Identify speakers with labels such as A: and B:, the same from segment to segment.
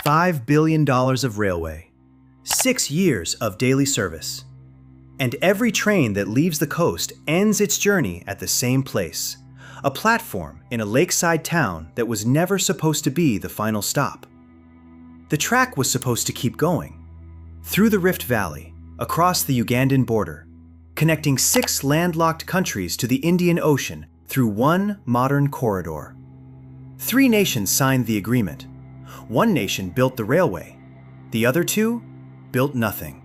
A: $5 billion of railway, 6 years of daily service, and every train that leaves the coast ends its journey at the same place, a platform in a lakeside town that was never supposed to be the final stop. The track was supposed to keep going, through the Rift Valley, across the Ugandan border, connecting 6 landlocked countries to the Indian Ocean through one modern corridor. 3 nations signed the agreement. 1 nation built the railway. The other 2 built nothing.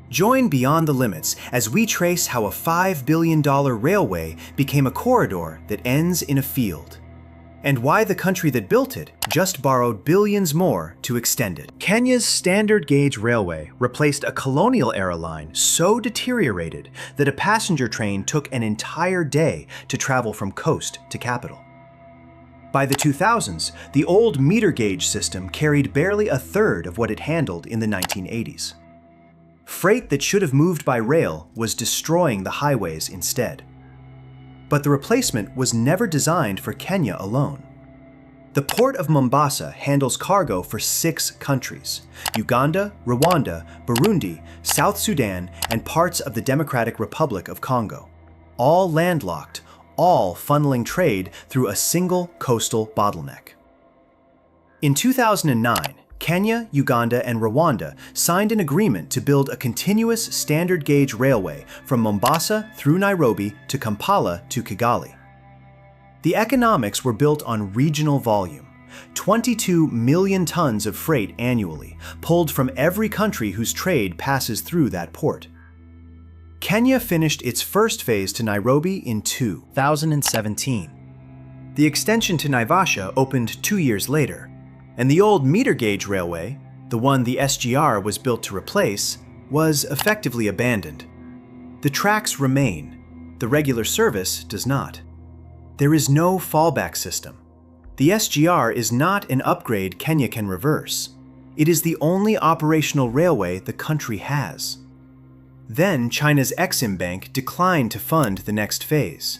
A: Join Beyond the Limits as we trace how a $5 billion railway became a corridor that ends in a field, and why the country that built it just borrowed billions more to extend it. Kenya's standard gauge railway replaced a colonial-era line so deteriorated that a passenger train took an entire day to travel from coast to capital. By the 2000s, the old meter gauge system carried barely a third of what it handled in the 1980s. Freight that should have moved by rail was destroying the highways instead. But the replacement was never designed for Kenya alone. The Port of Mombasa handles cargo for 6 countries: Uganda, Rwanda, Burundi, South Sudan, and parts of the Democratic Republic of Congo. All landlocked, all funneling trade through a single coastal bottleneck. In 2009, Kenya, Uganda, and Rwanda signed an agreement to build a continuous standard gauge railway from Mombasa through Nairobi to Kampala to Kigali. The economics were built on regional volume, 22 million tons of freight annually, pulled from every country whose trade passes through that port. Kenya finished its first phase to Nairobi in 2017. The extension to Naivasha opened 2 years later, and the old meter gauge railway, the one the SGR was built to replace, was effectively abandoned. The tracks remain. The regular service does not. There is no fallback system. The SGR is not an upgrade Kenya can reverse. It is the only operational railway the country has. Then China's Exim Bank declined to fund the next phase.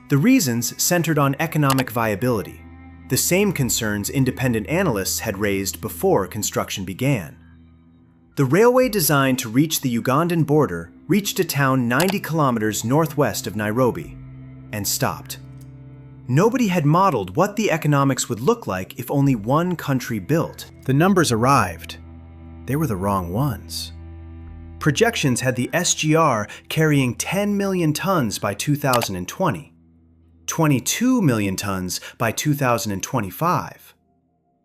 A: The reasons centered on economic viability, the same concerns independent analysts had raised before construction began. The railway designed to reach the Ugandan border reached a town 90 kilometers northwest of Nairobi and stopped. Nobody had modeled what the economics would look like if only one country built. The numbers arrived. They were the wrong ones. Projections had the SGR carrying 10 million tons by 2020. 22 million tons by 2025.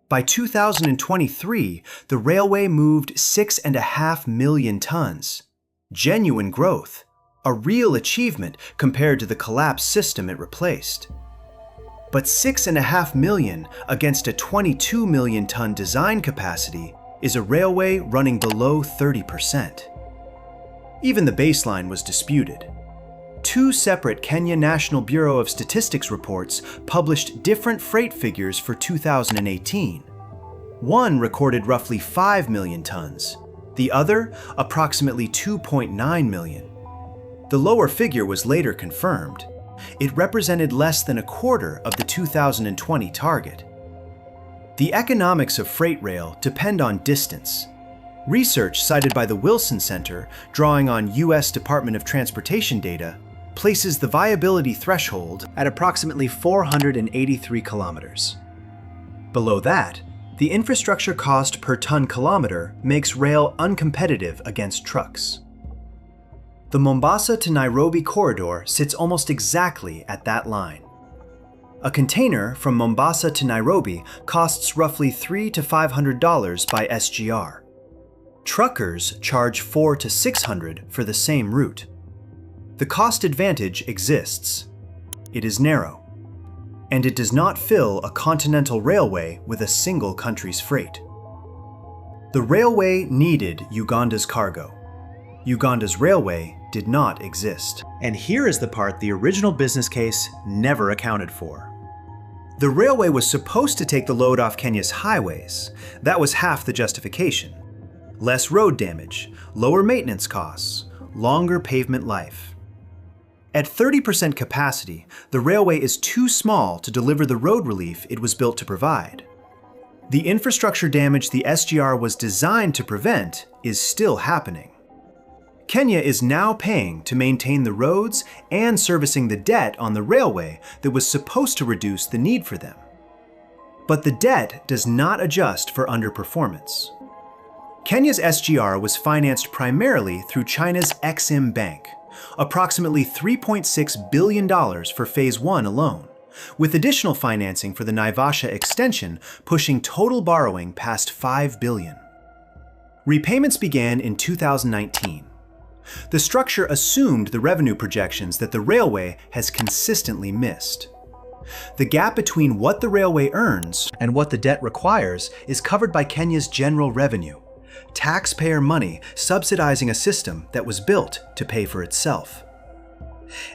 A: By 2023, the railway moved 6.5 million tons. Genuine growth, a real achievement compared to the collapsed system it replaced. But 6.5 million against a 22 million ton design capacity is a railway running below 30%. Even the baseline was disputed. 2 separate Kenya National Bureau of Statistics reports published different freight figures for 2018. One recorded roughly 5 million tons, the other approximately 2.9 million. The lower figure was later confirmed. It represented less than a quarter of the 2020 target. The economics of freight rail depend on distance. Research cited by the Wilson Center, drawing on U.S. Department of Transportation data, places the viability threshold at approximately 483 kilometers. Below that, the infrastructure cost per ton kilometer makes rail uncompetitive against trucks. The Mombasa to Nairobi corridor sits almost exactly at that line. A container from Mombasa to Nairobi costs roughly $300 to $500 by SGR. Truckers charge $400 to $600 for the same route. The cost advantage exists. It is narrow, and it does not fill a continental railway with a single country's freight. The railway needed Uganda's cargo. Uganda's railway did not exist. And here is the part the original business case never accounted for. The railway was supposed to take the load off Kenya's highways. That was half the justification. Less road damage, lower maintenance costs, longer pavement life. At 30% capacity, the railway is too small to deliver the road relief it was built to provide. The infrastructure damage the SGR was designed to prevent is still happening. Kenya is now paying to maintain the roads and servicing the debt on the railway that was supposed to reduce the need for them. But the debt does not adjust for underperformance. Kenya's SGR was financed primarily through China's Exim Bank, approximately $3.6 billion for Phase 1 alone, with additional financing for the Naivasha extension pushing total borrowing past $5 billion. Repayments began in 2019. The structure assumed the revenue projections that the railway has consistently missed. The gap between what the railway earns and what the debt requires is covered by Kenya's general revenue, taxpayer money subsidizing a system that was built to pay for itself.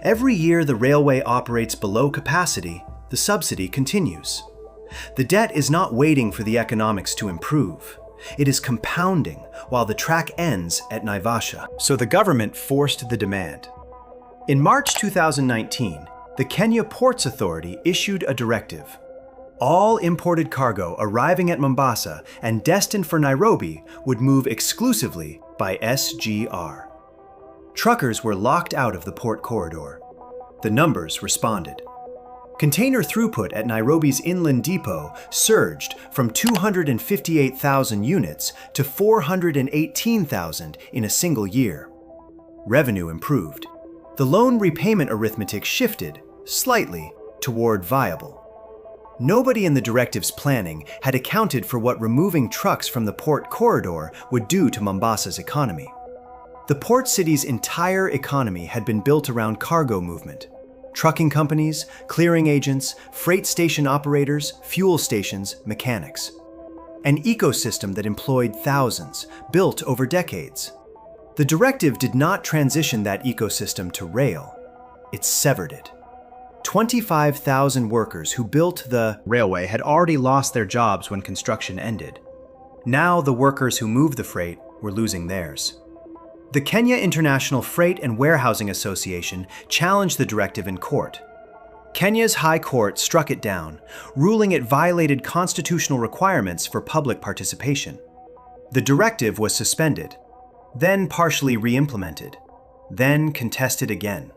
A: Every year the railway operates below capacity, the subsidy continues. The debt is not waiting for the economics to improve. It is compounding while the track ends at Naivasha. So the government forced the demand. In March 2019, the Kenya Ports Authority issued a directive. All imported cargo arriving at Mombasa and destined for Nairobi would move exclusively by SGR. Truckers were locked out of the port corridor. The numbers responded. Container throughput at Nairobi's inland depot surged from 258,000 units to 418,000 in a single year. Revenue improved. The loan repayment arithmetic shifted, slightly, toward viable. Nobody in the directive's planning had accounted for what removing trucks from the port corridor would do to Mombasa's economy. The port city's entire economy had been built around cargo movement. Trucking companies, clearing agents, freight station operators, fuel stations, mechanics. An ecosystem that employed thousands, built over decades. The directive did not transition that ecosystem to rail. It severed it. 25,000 workers who built the railway had already lost their jobs when construction ended. Now the workers who moved the freight were losing theirs. The Kenya International Freight and Warehousing Association challenged the directive in court. Kenya's High Court struck it down, ruling it violated constitutional requirements for public participation. The directive was suspended, then partially re-implemented, then contested again.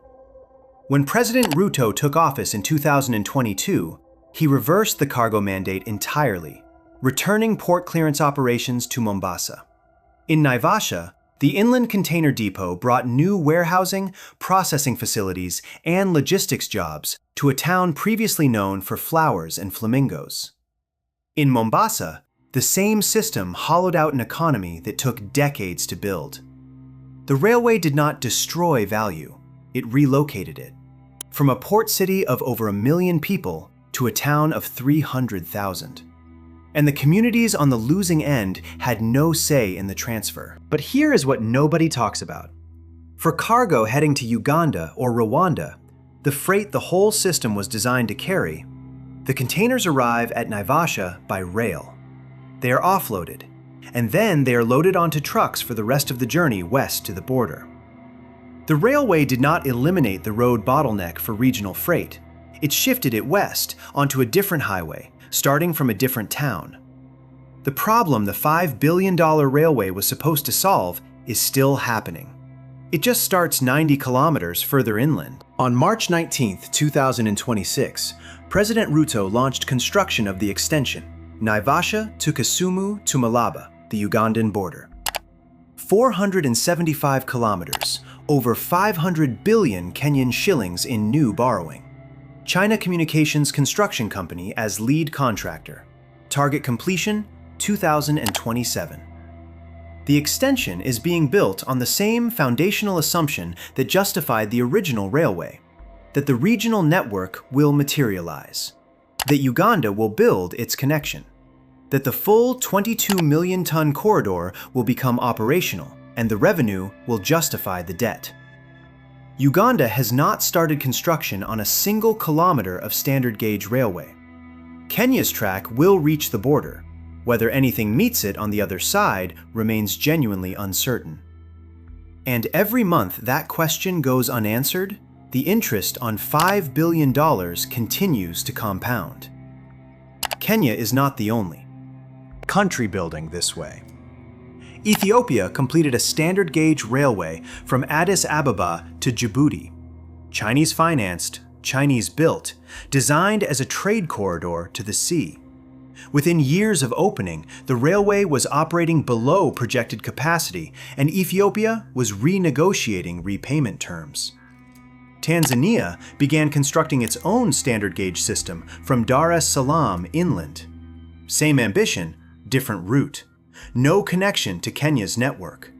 A: When President Ruto took office in 2022, he reversed the cargo mandate entirely, returning port clearance operations to Mombasa. In Naivasha, the inland container depot brought new warehousing, processing facilities, and logistics jobs to a town previously known for flowers and flamingos. In Mombasa, the same system hollowed out an economy that took decades to build. The railway did not destroy value, it relocated it, from a port city of over 1 million people to a town of 300,000. And the communities on the losing end had no say in the transfer. But here is what nobody talks about. For cargo heading to Uganda or Rwanda, the freight the whole system was designed to carry, the containers arrive at Naivasha by rail. They are offloaded, and then they are loaded onto trucks for the rest of the journey west to the border. The railway did not eliminate the road bottleneck for regional freight. It shifted it west onto a different highway, starting from a different town. The problem the $5 billion railway was supposed to solve is still happening. It just starts 90 kilometers further inland. On March 19, 2026, President Ruto launched construction of the extension, Naivasha to Kisumu to Malaba, the Ugandan border. 475 kilometers, over 500 billion Kenyan shillings in new borrowing. China Communications Construction Company as lead contractor. Target completion, 2027. The extension is being built on the same foundational assumption that justified the original railway, that the regional network will materialize, that Uganda will build its connection, that the full 22 million ton corridor will become operational, and the revenue will justify the debt. Uganda has not started construction on a single kilometer of standard gauge railway. Kenya's track will reach the border. Whether anything meets it on the other side remains genuinely uncertain. And every month that question goes unanswered, the interest on $5 billion continues to compound. Kenya is not the only. country building this way. Ethiopia completed a standard gauge railway from Addis Ababa to Djibouti. Chinese financed, Chinese built, designed as a trade corridor to the sea. Within years of opening, the railway was operating below projected capacity, and Ethiopia was renegotiating repayment terms. Tanzania began constructing its own standard gauge system from Dar es Salaam inland. Same ambition, different route. No connection to Kenya's network.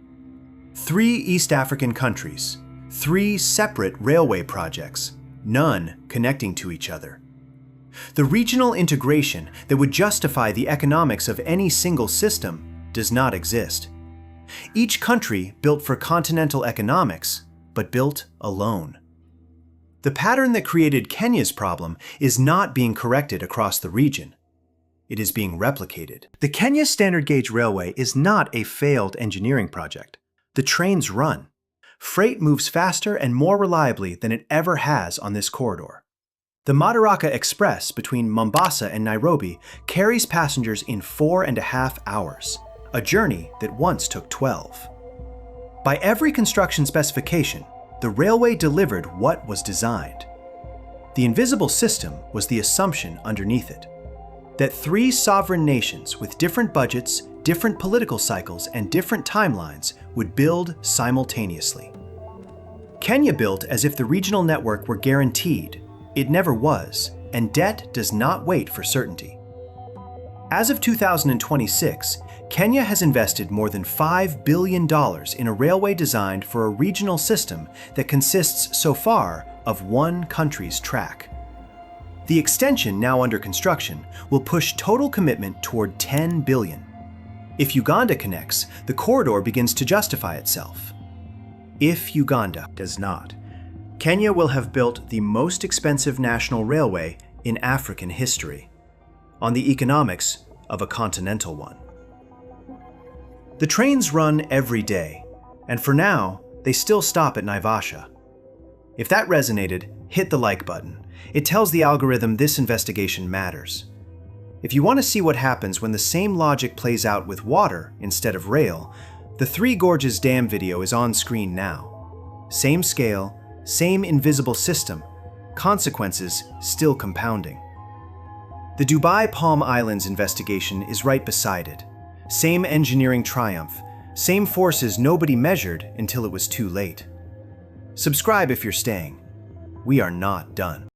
A: 3 East African countries, 3 separate railway projects, none connecting to each other. The regional integration that would justify the economics of any single system does not exist. Each country built for continental economics, but built alone. The pattern that created Kenya's problem is not being corrected across the region. It is being replicated. The Kenya Standard Gauge Railway is not a failed engineering project. The trains run. Freight moves faster and more reliably than it ever has on this corridor. The Madaraka Express between Mombasa and Nairobi carries passengers in 4.5 hours, a journey that once took 12. By every construction specification, the railway delivered what was designed. The invisible system was the assumption underneath it, that 3 sovereign nations with different budgets, different political cycles, and different timelines would build simultaneously. Kenya built as if the regional network were guaranteed. It never was, and debt does not wait for certainty. As of 2026, Kenya has invested more than $5 billion in a railway designed for a regional system that consists so far of one country's track. The extension now under construction will push total commitment toward $10 billion. If Uganda connects, the corridor begins to justify itself. If Uganda does not, Kenya will have built the most expensive national railway in African history, on the economics of a continental one. The trains run every day, and for now, they still stop at Naivasha. If that resonated, hit the like button. It tells the algorithm this investigation matters. If you want to see what happens when the same logic plays out with water instead of rail, the Three Gorges Dam video is on screen now. Same scale, same invisible system, consequences still compounding. The Dubai Palm Islands investigation is right beside it. Same engineering triumph, same forces nobody measured until it was too late. Subscribe if you're staying. We are not done.